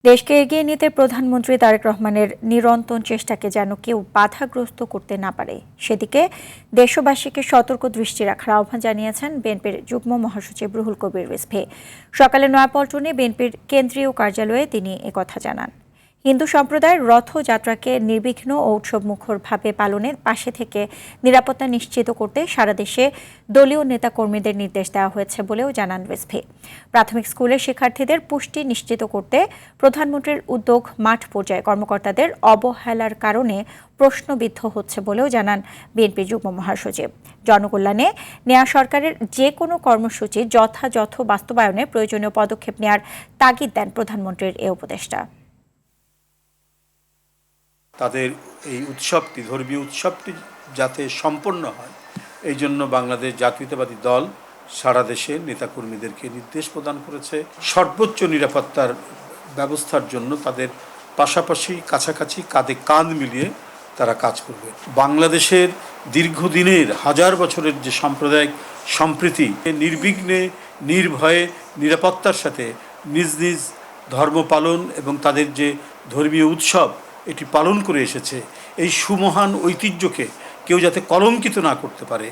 দেশকে এগিয়ে নিতে প্রধানমন্ত্রী তারেক রহমানের নিরন্তর চেষ্টাকে যেন কেউ বাধাগ্রস্ত করতে না পারে সেদিকে দেশবাসীকে সতর্ক দৃষ্টি রাখার আহ্বান জানিয়েছেন বিএনপির যুগ্ম মহাসচিব রুহুল কবির রিজভী। সকালে নয়াপল্টনে বিএনপির কেন্দ্রীয় কার্যালয়ে তিনি একথা জানান। হিন্দু সম্প্রদায়ের রথযাত্রাকে নির্বিঘ্ন ও উৎসবমুখরভাবে পালনের পাশে থেকে নিরাপত্তা নিশ্চিত করতে সারা দেশে দলীয় নেতাকর্মীদের নির্দেশ দেওয়া হয়েছে বলেও জানান রিজভী। প্রাথমিক স্কুলের শিক্ষার্থীদের পুষ্টি নিশ্চিত করতে প্রধানমন্ত্রীর উদ্যোগ মাঠ পর্যায়ে কর্মকর্তাদের অবহেলার কারণে প্রশ্নবিদ্ধ হচ্ছে বলেও জানান বিএনপির যুগ্ম মহাসচিব। জনকল্যাণে নেয়া সরকারের যে কোনো কর্মসূচি যথাযথ বাস্তবায়নে প্রয়োজনীয় পদক্ষেপ নেওয়ার তাগিদ দেন প্রধানমন্ত্রীর এ উপদেষ্টা। তাদের এই উৎসবটি, ধর্মীয় উৎসবটি যাতে সম্পন্ন হয়, এই জন্য বাংলাদেশ জাতীয়তাবাদী দল সারা দেশে নেতাকর্মীদেরকে নির্দেশ প্রদান করেছে। সর্বোচ্চ নিরাপত্তার ব্যবস্থার জন্য তাদের পাশাপাশি কাছাকাছি কাঁধে কাঁধ মিলিয়ে তারা কাজ করবে। বাংলাদেশের দীর্ঘদিনের হাজার বছরের যে সাম্প্রদায়িক সম্প্রীতি, নির্বিঘ্নে নির্ভয়ে নিরাপত্তার সাথে নিজ নিজ ধর্ম পালন এবং তাদের যে ধর্মীয় উৎসব এটি পালন করে এসেছে, এই সুমহান ঐতিহ্যকে কেউ যাতে কলঙ্কিত না করতে পারে